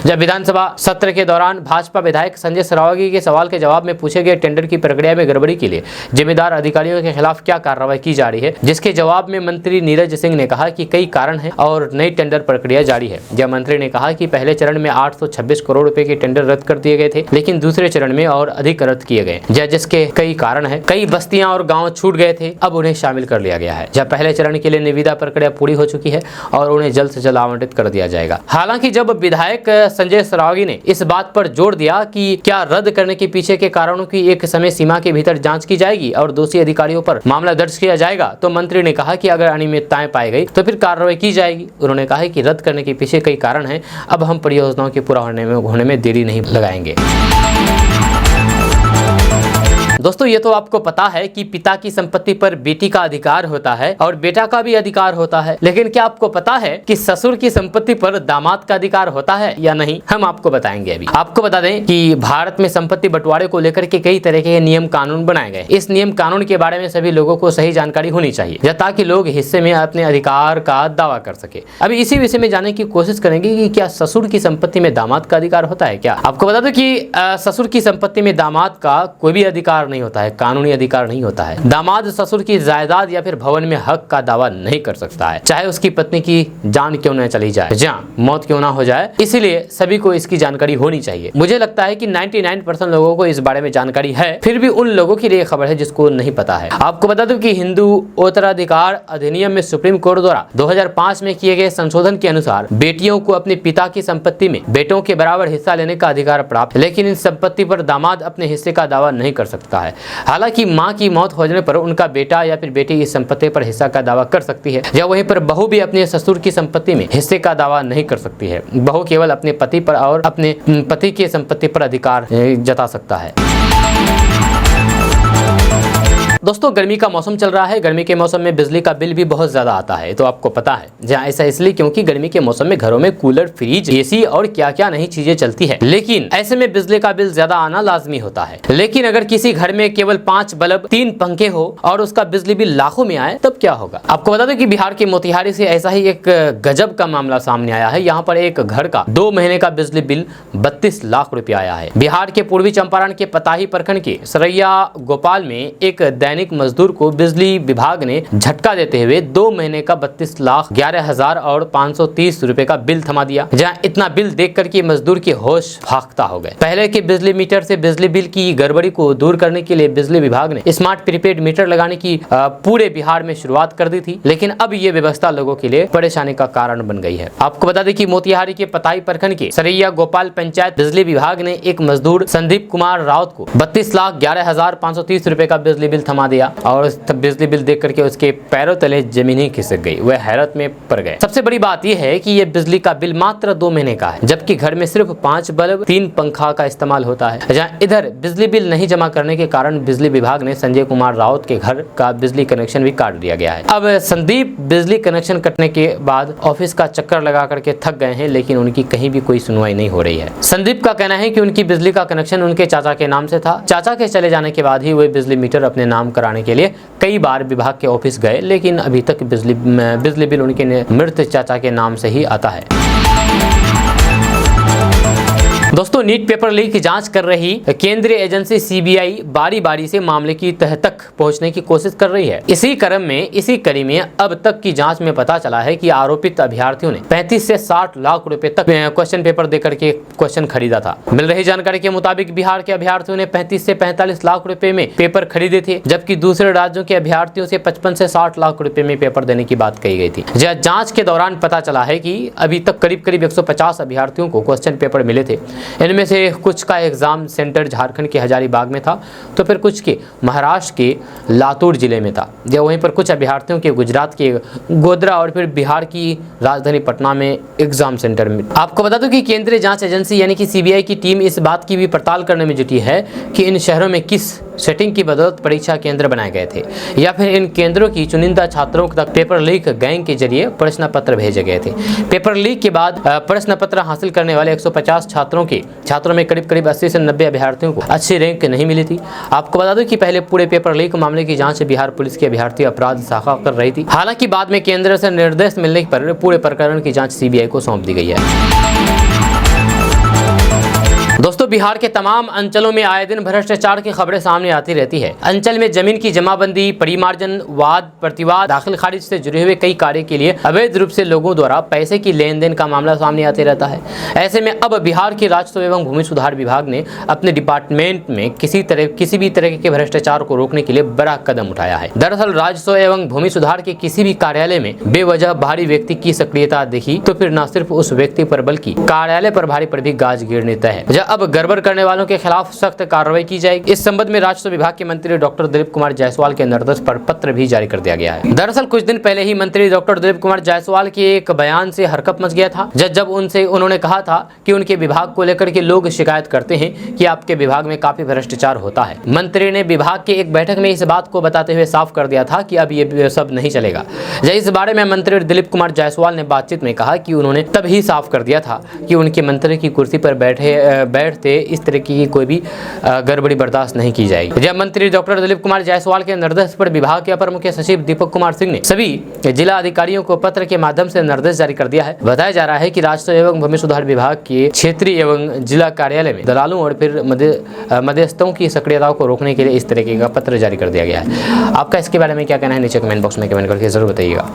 जब विधानसभा सत्र के दौरान भाजपा विधायक संजय सरावगी के सवाल के जवाब में पूछे गए टेंडर की प्रक्रिया में गड़बड़ी के लिए जिम्मेदार अधिकारियों के खिलाफ क्या कार्रवाई की जा रही है, जिसके जवाब में मंत्री नीरज सिंह ने कहा कि कई कारण है और नई टेंडर प्रक्रिया जारी है। जब मंत्री ने कहा कि पहले चरण में 826 करोड़ रुपए के टेंडर रद्द कर दिए गए थे, लेकिन दूसरे चरण में और अधिक रद्द किए गए, जिसके कई कारण है। कई बस्तियां और गांव छूट गए थे, अब उन्हें शामिल कर लिया गया है। जब पहले चरण के लिए निविदा प्रक्रिया पूरी हो चुकी है और उन्हें जल्द से जल्द आवंटित कर दिया जाएगा। हालांकि जब विधायक संजय सरावगी ने इस बात पर जोर दिया कि क्या रद्द करने के पीछे के कारणों की एक समय सीमा के भीतर जांच की जाएगी और दोषी अधिकारियों पर मामला दर्ज किया जाएगा, तो मंत्री ने कहा कि अगर अनियमितताएं पाई गई तो फिर कार्रवाई की जाएगी। उन्होंने कहा कि रद्द करने के पीछे कई कारण है, अब हम परियोजनाओं के पूरा होने में देरी नहीं लगाएंगे। दोस्तों, ये तो आपको पता है कि पिता की संपत्ति पर बेटी का अधिकार होता है और बेटा का भी अधिकार होता है, लेकिन क्या आपको पता है कि ससुर की संपत्ति पर दामाद का अधिकार होता है या नहीं? हम आपको बताएंगे। अभी आपको बता दें कि भारत में संपत्ति बंटवारे को लेकर के कई तरह के नियम कानून बनाए गए। इस नियम कानून के बारे में सभी लोगों को सही जानकारी होनी चाहिए, ताकि लोग हिस्से में अपने अधिकार का दावा कर सके। अभी इसी विषय में जानने की कोशिश करेंगे कि क्या ससुर की संपत्ति में दामाद का अधिकार होता है क्या? आपको बता दो कि ससुर की संपत्ति में दामाद का कोई भी अधिकार नहीं होता है, कानूनी अधिकार नहीं होता है। दामाद ससुर की जायदाद या फिर भवन में हक का दावा नहीं कर सकता है, चाहे उसकी पत्नी की जान क्यों न चली जाए, जहाँ मौत क्यों ना हो जाए। इसीलिए सभी को इसकी जानकारी होनी चाहिए। मुझे लगता है कि 99% लोगों को इस बारे में जानकारी है, फिर भी उन लोगों के लिए खबर है जिसको नहीं पता है। आपको बता दूं कि हिंदू उत्तराधिकार अधिनियम में सुप्रीम कोर्ट द्वारा 2005 में किए गए संशोधन के अनुसार बेटियों को अपने पिता की संपत्ति में बेटों के बराबर हिस्सा लेने का अधिकार प्राप्त है, लेकिन इस संपत्ति पर दामाद अपने हिस्से का दावा नहीं कर सकता है। हालांकि मां की मौत हो जाने पर उनका बेटा या फिर बेटी इस संपत्ति पर हिस्सा का दावा कर सकती है, या वहीं पर बहू भी अपने ससुर की संपत्ति में हिस्से का दावा नहीं कर सकती है। बहू केवल अपने पति पर और अपने पति की संपत्ति पर अधिकार जता सकता है। दोस्तों गर्मी का मौसम चल रहा है, गर्मी के मौसम में बिजली का बिल भी बहुत ज्यादा आता है, तो आपको पता है। जहाँ ऐसा इसलिए क्योंकि गर्मी के मौसम में घरों में कूलर, फ्रिज, एसी और क्या क्या नहीं चीजें चलती है, लेकिन ऐसे में बिजली का बिल ज्यादा आना लाजमी होता है। लेकिन अगर किसी घर में केवल 5 बल्ब, 3 पंखे हो और उसका बिजली बिल लाखों में आए, तब क्या होगा। आपको बता दें कि बिहार के मोतिहारी से ऐसा ही एक गजब का मामला सामने आया है। यहाँ पर एक घर का 2 महीने का बिजली बिल 32 लाख रुपया आया है। बिहार के पूर्वी चंपारण के पताही प्रखंड के सरैया गोपाल में एक दैनिक मजदूर को बिजली विभाग ने झटका देते हुए 2 महीने का 32,11,000 और 530 रुपए का बिल थमा दिया। जहां इतना बिल देख कर के मजदूर के होश फाख्ता हो गए। पहले के बिजली मीटर से बिजली बिल की गड़बड़ी को दूर करने के लिए बिजली विभाग ने स्मार्ट प्रीपेड मीटर लगाने की पूरे बिहार में शुरुआत कर दी थी, लेकिन अब ये व्यवस्था लोगों के लिए परेशानी का कारण बन गई है। आपको बता दें कि मोतिहारी के पताही प्रखंड के सरैया गोपाल पंचायत बिजली विभाग ने एक मजदूर संदीप कुमार राउत को 32,11,530 रुपए का बिजली बिल थमा दिया और बिजली बिल देख करके उसके पैरों तले जमीन ही खिसक गई, वह हैरत में पड़ गए। सबसे बड़ी बात यह है कि यह बिजली का बिल मात्र 2 महीने का है, जबकि घर में सिर्फ 5 बल्ब, 3 पंखा का इस्तेमाल होता है। जहां इधर बिजली बिल नहीं जमा करने के कारण बिजली विभाग ने संजय कुमार राउत के घर का बिजली कनेक्शन भी काट दिया गया है। अब संदीप बिजली कनेक्शन कटने के बाद ऑफिस का चक्कर लगा करके थक गए हैं, लेकिन उनकी कहीं भी कोई सुनवाई नहीं हो रही है। संदीप का कहना है कि उनकी बिजली का कनेक्शन उनके चाचा के नाम से था। चाचा के चले जाने के बाद ही वे बिजली मीटर अपने नाम कराने के लिए कई बार विभाग के ऑफिस गए, लेकिन अभी तक बिजली बिल उनके मृत चाचा के नाम से ही आता है। दोस्तों नीट पेपर लीक की जांच कर रही केंद्रीय एजेंसी सीबीआई बारी बारी से मामले की तह तक पहुंचने की कोशिश कर रही है। इसी कड़ी में अब तक की जांच में पता चला है कि आरोपित अभ्यर्थियों ने 35 से 60 लाख रुपए तक क्वेश्चन पेपर देकर के क्वेश्चन खरीदा था। मिल रही जानकारी के मुताबिक बिहार के अभ्यर्थियों ने 35 से 45 लाख रुपए में पेपर खरीदे थे, जबकि दूसरे राज्यों के अभ्यर्थियों से 55 से 60 लाख रुपए में पेपर देने की बात कही गई थी। जांच के दौरान पता चला है कि अभी तक करीब 150 अभ्यर्थियों को क्वेश्चन पेपर मिले थे। इनमें से कुछ का एग्जाम सेंटर झारखंड के हजारीबाग में था, तो फिर कुछ के महाराष्ट्र के लातूर जिले में था, या वहीं पर कुछ अभ्यर्थियों के गुजरात के गोधरा और फिर बिहार की राजधानी पटना में एग्जाम सेंटर में। आपको बता दूं कि केंद्रीय जांच एजेंसी यानी कि सीबीआई की टीम इस बात की भी पड़ताल करने में जुटी है कि इन शहरों में किस सेटिंग की बदौलत परीक्षा केंद्र बनाए गए थे, या फिर इन केंद्रों की चुनिंदा छात्रों तक पेपर लीक गैंग के जरिए प्रश्न पत्र भेजे गए थे। पेपर लीक के बाद प्रश्न पत्र हासिल करने वाले 150 छात्रों में करीब 80 से 90 अभ्यर्थियों को अच्छी रैंक नहीं मिली थी। आपको बता दूं कि पहले पूरे पेपर लीक मामले की जांच बिहार पुलिस की अभ्यर्थी अपराध शाखा कर रही थी। हालांकि बाद में केंद्र से निर्देश मिलने पर पूरे प्रकरण की जांच सीबीआई को सौंप दी गई है। दोस्तों बिहार के तमाम अंचलों में आए दिन भ्रष्टाचार की खबरें सामने आती रहती है। अंचल में जमीन की जमाबंदी, परिमार्जन, वाद प्रतिवाद, दाखिल खारिज से जुड़े हुए कई कार्य के लिए अवैध रूप से लोगों द्वारा पैसे की लेन देन का मामला सामने आते रहता है। ऐसे में अब बिहार के राजस्व एवं भूमि सुधार विभाग ने अपने डिपार्टमेंट में किसी भी तरह के भ्रष्टाचार को रोकने के लिए बड़ा कदम उठाया है। दरअसल राजस्व एवं भूमि सुधार के किसी भी कार्यालय में बेवजह भारी व्यक्ति की सक्रियता देखी तो फिर न सिर्फ उस व्यक्ति पर बल्कि कार्यालय प्रभारी पर भी गाज गिरने तय है। अब गड़बड़ करने वालों के खिलाफ सख्त कार्रवाई की जाएगी। इस संबंध में राजस्व विभाग के मंत्री डॉक्टर दिलीप कुमार जायसवाल के निर्देश पर पत्र भी जारी कर दिया गया है। दरअसल कुछ दिन पहले ही मंत्री डॉक्टर दिलीप कुमार जायसवाल के एक बयान से हरकत मच गया था, जब उन्होंने कहा था कि उनके विभाग को लेकर के लोग शिकायत करते हैं कि आपके विभाग में काफी भ्रष्टाचार होता है। मंत्री ने विभाग के एक बैठक में इस बात को बताते हुए साफ कर दिया था कि अब ये सब नहीं चलेगा। इस बारे में मंत्री दिलीप कुमार जायसवाल ने बातचीत में कहा कि उन्होंने तब ही साफ कर दिया था कि उनके मंत्री की कुर्सी पर बैठते इस तरह की कोई भी गड़बड़ी बर्दाश्त नहीं की जाएगी। जब मंत्री डॉक्टर दिलीप कुमार जायसवाल के निर्देश पर विभाग के अपर मुख्य सचिव दीपक कुमार सिंह ने सभी जिला अधिकारियों को पत्र के माध्यम से निर्देश जारी कर दिया है। बताया जा रहा है कि राजस्व एवं भूमि सुधार विभाग के क्षेत्रीय एवं जिला कार्यालय में दलालों और फिर मध्यस्थों की सक्रियताओं को रोकने के लिए इस तरीके का पत्र जारी कर दिया गया है। आपका इसके बारे में क्या कहना है, नीचे कमेंट बॉक्स में कमेंट करके जरूर बताइएगा।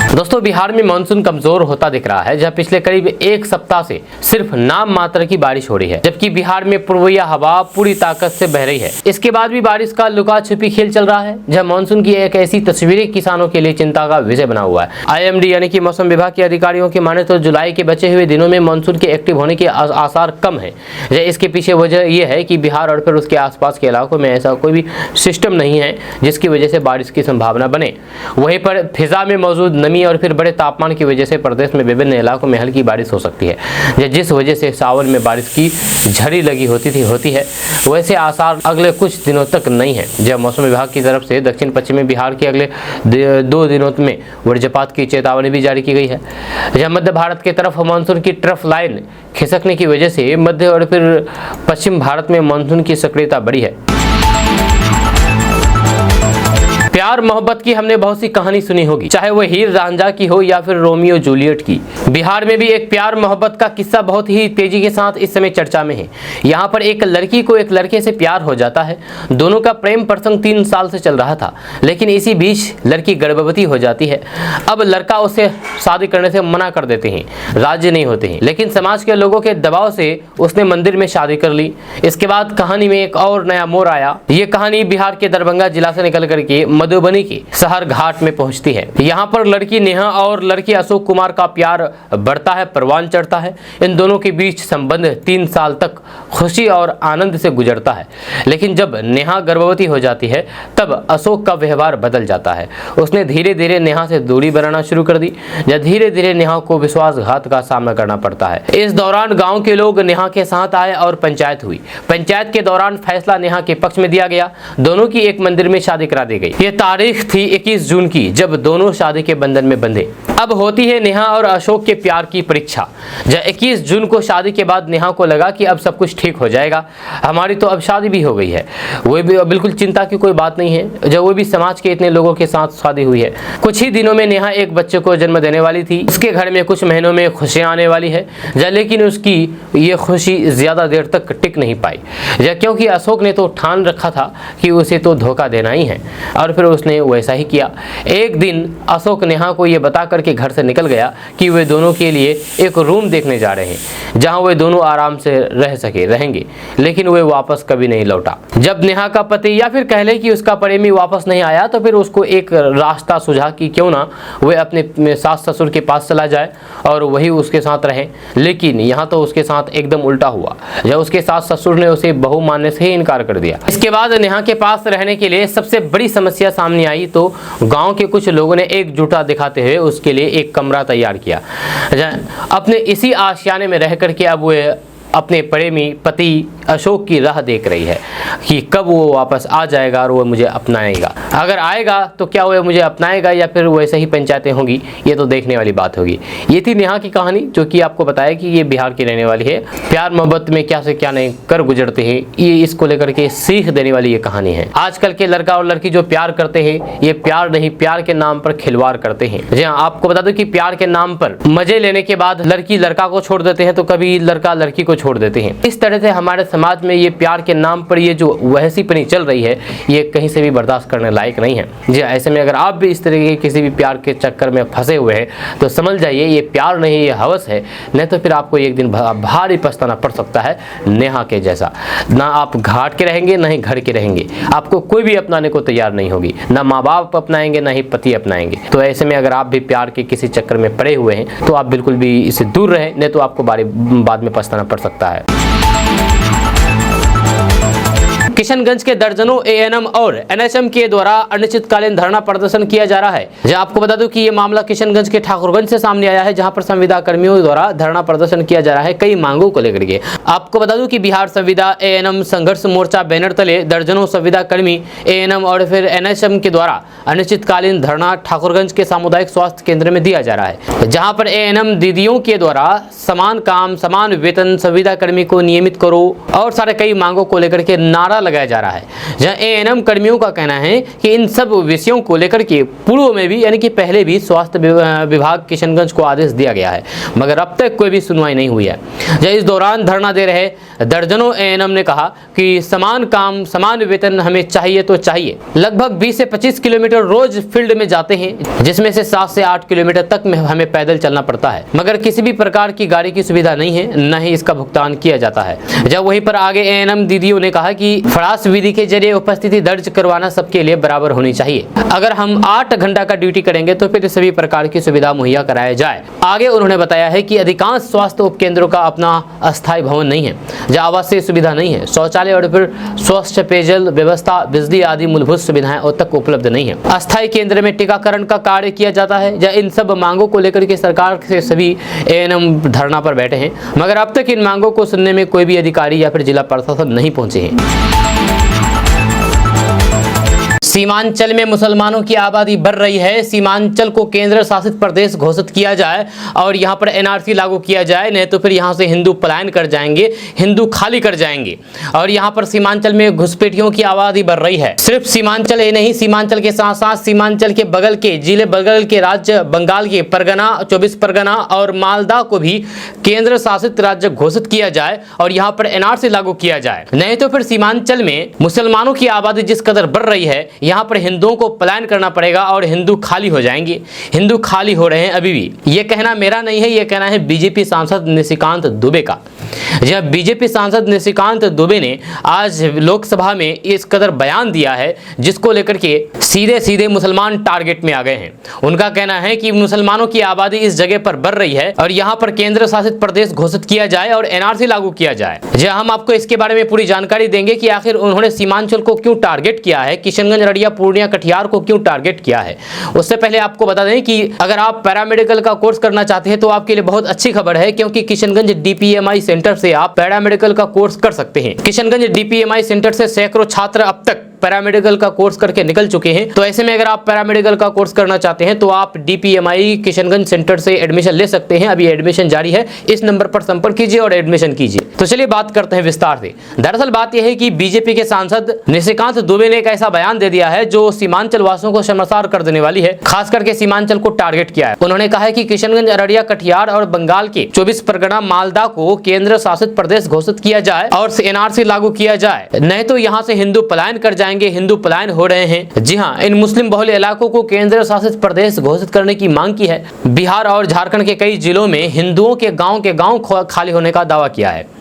दोस्तों बिहार में मानसून कमजोर होता दिख रहा है, जहां पिछले करीब एक सप्ताह से सिर्फ नाम मात्र की बारिश हो रही है, जबकि बिहार में पूर्वीय हवा पूरी ताकत से बह रही है। इसके बाद भी बारिश का लुका छिपी खेल चल रहा है, जहां मानसून की एक ऐसी तस्वीरें किसानों के लिए चिंता का विषय बना हुआ है। IMD यानी कि मौसम विभाग के अधिकारियों की माने तो जुलाई के बचे हुए दिनों में मानसून के एक्टिव होने के आसार कम है। इसके पीछे वजह यह है कि बिहार और फिर उसके आसपास के इलाकों में ऐसा कोई भी सिस्टम नहीं है जिसकी वजह से बारिश की संभावना बने। वहीं पर फिजा में मौजूद नमी और फिर बड़े तापमान की वजह से प्रदेश में विभिन्न इलाकों में हल्की बारिश हो सकती है, जिस वजह से सावन में बारिश की झड़ी लगी होती है, वैसे आसार अगले कुछ दिनों तक नहीं है। जब मौसम विभाग की तरफ से दक्षिण पश्चिमी बिहार के अगले 2 दिनों में वज्रपात की चेतावनी भी जारी की गई है। जब मध्य भारत की तरफ मानसून की ट्रफ लाइन खिसकने की वजह से मध्य और फिर पश्चिम भारत में मानसून की सक्रियता बढ़ी है। प्यार मोहब्बत की हमने बहुत सी कहानी सुनी होगी, चाहे वो हीर रांझा की हो या फिर रोमियो जूलियट की। बिहार में भी एक प्यार मोहब्बत का किस्सा बहुत ही तेजी के साथ इस समय चर्चा में है। यहाँ पर एक लड़की को एक लड़के से प्यार हो जाता है। दोनों का प्रेम प्रसंग 3 साल से चल रहा था, लेकिन इसी बीच लड़की गर्भवती हो जाती है। अब लड़का उसे शादी करने से मना कर देते हैं, राजी नहीं होते हैं, लेकिन समाज के लोगों के दबाव से उसने मंदिर में शादी कर ली। इसके बाद कहानी में एक और नया मोड़ आया। ये कहानी बिहार के दरभंगा जिला से निकल करके मधुबनी की शहर घाट में पहुंचती है। यहाँ पर लड़की नेहा और लड़के अशोक कुमार का प्यार बढ़ता है, परवान चढ़ता है। इन दोनों के बीच संबंध 3 साल तक खुशी और आनंद से गुजरता है, लेकिन जब नेहा गर्भवती हो जाती है तब अशोक का व्यवहार बदल जाता है। उसने धीरे धीरे नेहा से दूरी बनाना शुरू कर दी, जब धीरे धीरे नेहा को विश्वासघात का सामना करना पड़ता है। इस दौरान गाँव के लोग नेहा के साथ आए और पंचायत हुई। पंचायत के दौरान फैसला नेहा के पक्ष में दिया गया। दोनों की एक मंदिर में शादी करा दी गई। ये तारीख थी 21 जून की, जब दोनों शादी के बंधन में बंधे। अब होती है नेहा और अशोक के प्यार की परीक्षा। जब 21 जून को शादी के बाद नेहा को लगा कि अब सब कुछ ठीक हो जाएगा, हमारी तो अब शादी भी हो गई है। वो भी बिल्कुल चिंता की कोई बात नहीं है, जब वो भी समाज के इतने लोगों के साथ शादी हुई है। कुछ ही दिनों में नेहा एक बच्चे को जन्म देने वाली थी। उसके घर में कुछ महीनों में खुशियां आने वाली है, लेकिन उसकी ये खुशी ज्यादा देर तक टिक नहीं पाई, क्योंकि अशोक ने तो ठान रखा था कि उसे तो धोखा देना ही है, और फिर उसने वैसा ही किया। एक दिन अशोक नेहा को यह बता करके घर से निकल गया कि वे दोनों के लिए एक रूम देखने जा रहे हैं, जहां वे दोनों आराम से रहेंगे, लेकिन वे वापस कभी नहीं लौटा। जब नेहा का पति या फिर कह ले कि उसका प्रेमी वापस नहीं आया, तो फिर उसको एक रास्ता सुझा कि क्यों ना वे अपने सास ससुर के पास चला जाए और वही उसके साथ रहे। लेकिन यहाँ तो उसके साथ एकदम उल्टा हुआ, जब उसके सास ससुर ने उसे बहू मानने से ही इनकार कर दिया। इसके बाद नेहा के पास रहने के लिए सबसे बड़ी समस्या सामने आई, तो गांव के कुछ लोगों ने एकजुटता दिखाते हुए उसके लिए एक कमरा तैयार किया। अपने इसी आशियाने में रह करके अब वो अपने प्रेमी पति अशोक की राह देख रही है कि कब वो वापस आ जाएगा और वो मुझे अपनाएगा। अगर आएगा तो क्या वो मुझे अपनाएगा या फिर वैसे ही पंचायतें होंगी, ये तो देखने वाली बात होगी। ये थी नेहा की कहानी, जो कि आपको बताया कि ये बिहार की रहने वाली है। प्यार मोहब्बत में क्या से क्या नहीं कर गुजरते हैं, ये इसको लेकर के सीख देने वाली ये कहानी है। आजकल के लड़का और लड़की जो प्यार करते हैं, ये प्यार नहीं, प्यार के नाम पर खिलवाड़ करते हैं। जी हाँ, आपको बता दो कि प्यार के नाम पर मजे लेने के बाद लड़की लड़का को छोड़ देते हैं, तो कभी लड़का लड़की को छोड़ देते हैं। इस तरह से हमारे समाज में ये प्यार के नाम पर ये जो वहसीपनी चल रही है, ये कहीं से भी बर्दाश्त करने लायक नहीं है। जी ऐसे में अगर आप भी इस तरह के किसी भी प्यार के चक्कर में फंसे हुए हैं, तो समझ जाइए ये प्यार नहीं, ये हवस है। नहीं तो फिर आपको एक दिन भारी पछताना पड़ सकता है, नेहा के जैसा। ना आप घाट के रहेंगे, ना ही घर के रहेंगे। आपको कोई भी अपनाने को तैयार नहीं होगी, ना माँ बाप अपनाएंगे, ना ही पति अपनाएंगे। तो ऐसे में अगर आप भी प्यार के किसी चक्कर में पड़े हुए हैं, तो आप बिल्कुल भी इससे दूर रहें, नहीं तो आपको बाद में पछताना पड़ सकता है। किशनगंज के दर्जनों एएनएम और एनएचएम के द्वारा अनिश्चितकालीन धरना प्रदर्शन किया जा रहा है। जहां आपको बता दूं कि ये मामला किशनगंज के ठाकुरगंज से सामने आया है, जहां पर संविदा कर्मियों द्वारा धरना प्रदर्शन किया जा रहा है कई मांगों को लेकर के। आपको बता दूं कि बिहार संविदा एएनएम संघर्ष मोर्चा बैनर तले दर्जनों संविदा कर्मी एएनएम और फिर एनएचएम के द्वारा अनिश्चितकालीन धरना ठाकुरगंज के सामुदायिक स्वास्थ्य केंद्र में दिया जा रहा है, जहाँ पर एएनएम दीदियों के द्वारा समान काम समान वेतन, संविदा कर्मी को नियमित करो और सारे कई मांगों को लेकर के नारा लगाया जा रहा है। जहां एएनएम कर्मियों का कहना है कि इन सब विषयों को लेकर के पूर्व में भी यानी कि पहले भी स्वास्थ्य विभाग किशनगंज को आदेश दिया गया है, मगर अब तक कोई भी सुनवाई नहीं हुई है। जब इस दौरान धरना दे रहे दर्जनों एएनएम ने कहा कि समान काम समान वेतन हमें चाहिए तो चाहिए। लगभग 20 से 25 किलोमीटर रोज फील्ड में जाते हैं, जिसमें से 7 से 8 किलोमीटर तक में हमें पैदल चलना पड़ता है, मगर किसी भी प्रकार की गाड़ी की सुविधा नहीं है, न ही इसका भुगतान किया जाता है। जब वहीं पर आगे एएनएम दीदियों ने कहा कि फ्रांस विधि के जरिए उपस्थिति दर्ज करवाना सबके लिए बराबर होनी चाहिए। अगर हम 8 घंटा का ड्यूटी करेंगे तो फिर सभी प्रकार की सुविधा मुहैया कराया जाए। आगे उन्होंने बताया है कि अधिकांश स्वास्थ्य उपकेंद्रों का अपना अस्थायी भवन नहीं है, जहाँ आवासीय सुविधा नहीं है, शौचालय और फिर स्वच्छ पेयजल व्यवस्था, बिजली आदि मूलभूत सुविधाएं और तक उपलब्ध नहीं है। अस्थायी केंद्र में टीकाकरण का कार्य किया जाता है। या इन सब मांगों को लेकर के सरकार से सभी एएनएम धरना पर बैठे हैं, मगर अब तक इन मांगों को सुनने में कोई भी अधिकारी या फिर जिला प्रशासन नहीं पहुंचे हैं। सीमांचल में मुसलमानों की आबादी बढ़ रही है। सीमांचल को केंद्र शासित प्रदेश घोषित किया जाए और यहां पर एनआरसी लागू किया जाए, नहीं तो फिर यहां से हिंदू पलायन कर जाएंगे, हिंदू खाली कर जाएंगे। और यहां पर सीमांचल में घुसपैठियों की आबादी बढ़ रही है। सिर्फ सीमांचल ही नहीं, सीमांचल के साथ साथ सीमांचल के बगल के जिले, बगल के राज्य बंगाल के परगना, 24 परगना और मालदा को भी केंद्र शासित राज्य घोषित किया जाए और यहां पर एनआरसी लागू किया जाए, नहीं तो फिर सीमांचल में मुसलमानों की आबादी जिस कदर बढ़ रही है, यहाँ पर हिंदुओं को पलायन करना पड़ेगा और हिंदू खाली हो जाएंगे। हिंदू खाली हो रहे हैं अभी भी। ये कहना मेरा नहीं है, ये कहना है बीजेपी सांसद निशिकांत दुबे का। जब बीजेपी सांसद निशिकांत दुबे ने आज लोकसभा में इस कदर बयान दिया है, जिसको लेकर के सीधे सीधे मुसलमान टारगेट में आ गए हैं। उनका कहना है कि मुसलमानों की आबादी इस जगह पर बढ़ रही है और यहाँ पर केंद्र शासित प्रदेश घोषित किया जाए और एनआरसी लागू किया जाए। जब हम आपको इसके बारे में पूरी जानकारी देंगे कि आखिर उन्होंने सीमांचल को क्यों टारगेट किया है, किशनगंज, अररिया, पूर्णिया, कटिहार को क्यों टारगेट किया है। उससे पहले आपको बता दें कि अगर आप पैरामेडिकल का कोर्स करना चाहते हैं तो आपके लिए बहुत अच्छी खबर है, क्योंकि किशनगंज डीपीएमआई सेंटर से आप पैरामेडिकल का कोर्स कर सकते हैं। किशनगंज डीपीएमआई सेंटर से सैकड़ों छात्र अब तक पैरामेडिकल का कोर्स करके निकल चुके हैं। तो ऐसे में अगर आप पैरामेडिकल का कोर्स करना चाहते हैं तो आप डीपीएमआई किशनगंज सेंटर से एडमिशन ले सकते हैं। अभी एडमिशन जारी है, इस नंबर पर संपर्क कीजिए और एडमिशन कीजिए। तो चलिए बात करते हैं विस्तार से। दरअसल बात यह है कि बीजेपी के सांसद निशिकांत दुबे ने एक ऐसा बयान दे दिया है जो सीमांचल वासियों को शर्मसार कर देने वाली है, खास करके सीमांचल को टारगेट किया है। उन्होंने कहा है कि किशनगंज, अररिया, कटिहार और बंगाल के 24 परगना, मालदा को केंद्र शासित प्रदेश घोषित किया जाए और एनआरसी लागू किया जाए, नहीं तो यहाँ से हिंदू पलायन कर जाएंगे, हिंदू पलायन हो रहे हैं। जी हाँ, इन मुस्लिम बहुल इलाकों को केंद्र शासित प्रदेश घोषित करने की मांग की है। बिहार और झारखंड के कई जिलों में हिंदुओं के गांव खाली होने का दावा किया है।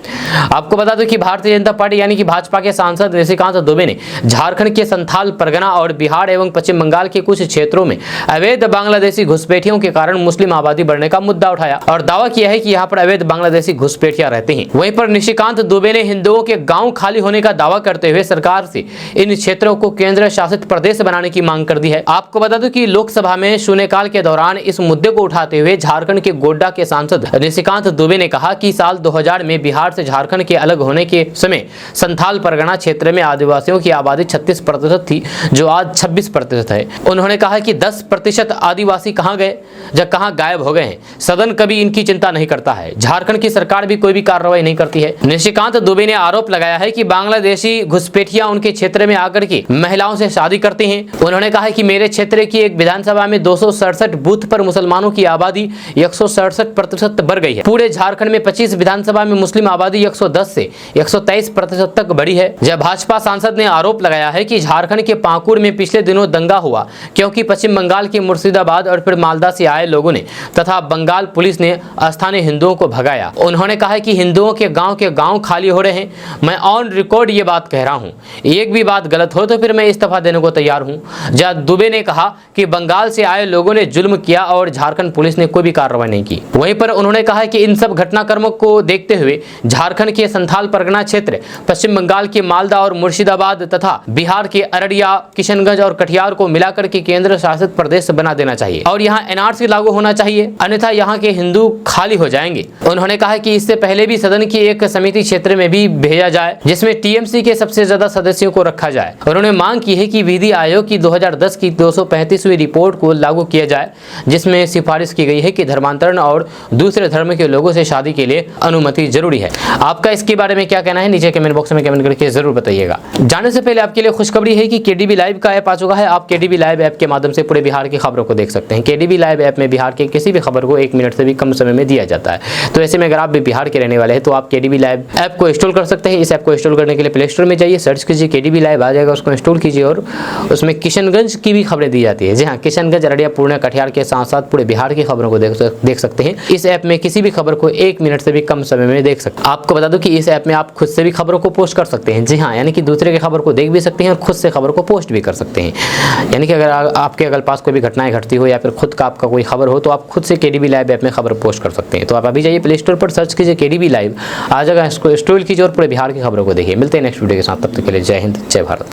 आपको बता दूं कि भारतीय जनता पार्टी यानी कि भाजपा के सांसद निशिकांत दुबे ने झारखंड के संथाल परगना और बिहार एवं पश्चिम बंगाल के कुछ क्षेत्रों में अवैध बांग्लादेशी घुसपैठियों के कारण मुस्लिम आबादी बढ़ने का मुद्दा उठाया और दावा किया है कि यहाँ पर अवैध बांग्लादेशी घुसपैठिया रहते हैं। वहीं पर निशिकांत दुबे ने हिंदुओं के गाँव खाली होने का दावा करते हुए सरकार से इन क्षेत्रों को केंद्र शासित प्रदेश बनाने की मांग कर दी है। आपको बता दूं कि लोकसभा में शून्यकाल के दौरान इस मुद्दे को उठाते हुए झारखंड के गोड्डा के सांसद निशिकांत दुबे ने कहा कि साल 2000 में बिहार से झारखंड के अलग होने के समय संथाल परगना क्षेत्र में आदिवासियों की आबादी 36% थी, जो आज 26% है। उन्होंने कहा कि 10% आदिवासी कहां गए या कहां गायब हो गए हैं। सदन कभी इनकी चिंता नहीं करता है। झारखंड की सरकार भी कोई भी कार्रवाई नहीं करती है। निशिकांत दुबे ने आरोप लगाया है कि बांग्लादेशी घुसपैठिया उनके क्षेत्र में आकर के महिलाओं से शादी करते हैं। उन्होंने कहा कि मेरे क्षेत्र की एक विधानसभा में 267 बूथ पर मुसलमानों की आबादी 167% बढ़ गई है। पूरे झारखंड में 25 विधानसभा में मुस्लिम आबादी 110 से 123% तक बढ़ी है। जब भाजपा सांसद ने आरोप लगाया है कि झारखंड के पाकुड़ में पिछले दिनों दंगा हुआ, क्योंकि पश्चिम बंगाल के मुर्शिदाबाद और फिर मालदा से आए लोगों ने तथा बंगाल पुलिस ने स्थानीय हिंदुओं को भगाया। उन्होंने कहा कि हिंदुओं के गांव खाली हो रहे हैं। मैं ऑन रिकॉर्ड ये बात कह रहा हूँ, एक भी बात गलत हो तो फिर मैं इस्तीफा देने को तैयार हूँ। जब दुबे ने कहा कि बंगाल से आए लोगों ने जुल्म किया और झारखंड पुलिस ने कोई भी कार्रवाई नहीं की। वहीं पर उन्होंने कहा कि इन सब घटनाक्रमों को देखते हुए झारखंड के संथाल परगना क्षेत्र, पश्चिम बंगाल के मालदा और मुर्शिदाबाद तथा बिहार के अररिया, किशनगंज और कटिहार को मिलाकर के केंद्र शासित प्रदेश बना देना चाहिए और यहाँ एनआरसी लागू होना चाहिए, अन्यथा यहाँ के हिंदू खाली हो जाएंगे। उन्होंने कहा कि इससे पहले भी सदन की एक समिति क्षेत्र में भी भेजा जाए, जिसमें टीएमसी के सबसे ज्यादा सदस्यों को रखा जाए। उन्होंने मांग की है कि विधि आयोग की 2010 की 235वीं रिपोर्ट को लागू किया जाए, जिसमें सिफारिश की गई है कि धर्मांतरण और दूसरे धर्म के लोगों से शादी के लिए अनुमति जरूरी है। आपका इसके बारे में क्या कहना है, नीचे कमेंट बॉक्स में कमेंट करके जरूर बताइएगा। जाने से पहले आपके लिए खुशखबरी है कि केडीबी लाइव का ऐप आ चुका है। आप केडीबी लाइव ऐप के माध्यम से पूरे बिहार की खबरों को देख सकते हैं। केडीबी लाइव ऐप में बिहार के किसी भी खबर को 1 मिनट से भी कम समय में दिया जाता है। तो ऐसे में अगर आप भी बिहार के रहने वाले हैं तो आप केडीबी लाइव ऐप को इंस्टॉल कर सकते हैं। इस ऐप को इंस्टॉल करने के लिए प्ले स्टोर में जाइए, सर्च कीजिए केडीबी लाइव, आ जाएगा, उसको इंस्टॉल कीजिए और उसमें किशनगंज की भी खबरें दी जाती है। जी हाँ, किशनगंज, अररिया, पूर्णिया, कटिहार के साथ साथ पूरे बिहार की खबरों को देख सकते हैं। इस ऐप में किसी भी खबर को 1 मिनट से भी कम समय में देख सकते हैं। आपको बता दूं कि इस ऐप में आप खुद से भी खबरों को पोस्ट कर सकते हैं। जी हाँ, यानी कि दूसरे की खबर को देख भी सकते हैं और खुद से खबर को पोस्ट भी कर सकते हैं। यानी कि अगर आपके अगल पास कोई भी घटनाएं घटती हो या फिर खुद का आपका कोई खबर हो तो आप खुद से केडीबी लाइव ऐप में खबर पोस्ट कर सकते हैं। तो आप अभी जाइए प्ले स्टोर पर सर्च कीजिए केडीबी लाइव, आ जाएगा, स्क्रॉल कीजिए और पूरे बिहार की खबरों को देखिए। मिलते हैं नेक्स्ट वीडियो के साथ, तब तक के लिए जय हिंद, जय भारत।